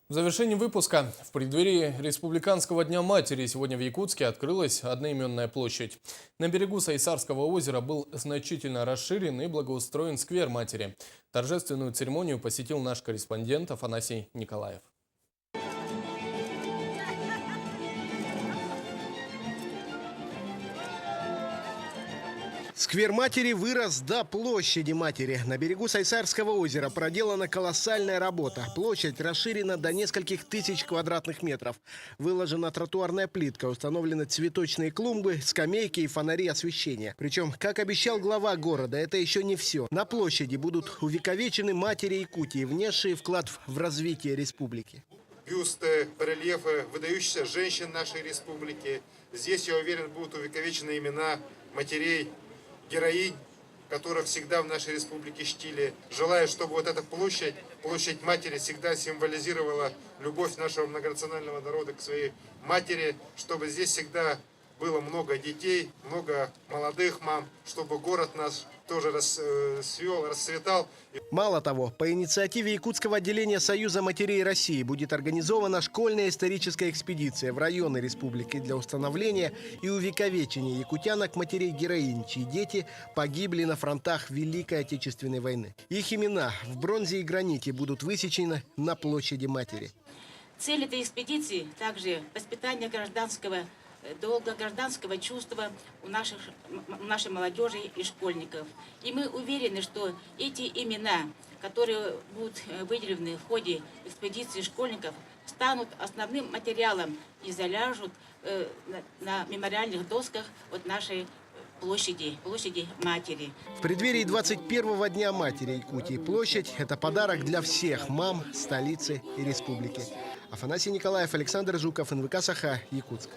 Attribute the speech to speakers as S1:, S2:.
S1: В завершении выпуска в преддверии Республиканского дня матери сегодня в Якутске открылась одноименная площадь. На берегу Сайсарского озера был значительно расширен и благоустроен сквер матери. Торжественную церемонию посетил наш корреспондент Афанасий Николаев.
S2: Сквер матери вырос до площади матери. На берегу Сайсарского озера проделана колоссальная работа. Площадь расширена до нескольких тысяч квадратных метров. Выложена тротуарная плитка, установлены цветочные клумбы, скамейки и фонари освещения. Причем, как обещал глава города, это еще не все. На площади будут увековечены матери Якутии, внесшие вклад в развитие республики.
S3: Бюсты, барельефы выдающихся женщин нашей республики. Здесь, я уверен, будут увековечены имена матерей, героинь, которых всегда в нашей республике чтили. Желаю, чтобы вот эта площадь матери, всегда символизировала любовь нашего многонационального народа к своей матери, чтобы здесь всегда было много детей, много молодых мам, чтобы город наш тоже расцвел, расцветал.
S2: Мало того, по инициативе Якутского отделения Союза матерей России будет организована школьная историческая экспедиция в районы республики для установления и увековечения якутянок матерей-героинь, чьи дети погибли на фронтах Великой Отечественной войны. Их имена в бронзе и граните будут высечены на площади матери.
S4: Цель этой экспедиции также воспитание долга гражданского чувства у нашей молодежи и школьников. И мы уверены, что эти имена, которые будут выделены в ходе экспедиции школьников, станут основным материалом и заляжут на мемориальных досках от нашей площади матери.
S2: В преддверии 21-го Дня матери Якутии площадь – это подарок для всех мам столицы и республики. Афанасий Николаев, Александр Жуков, НВК «Саха», Якутск.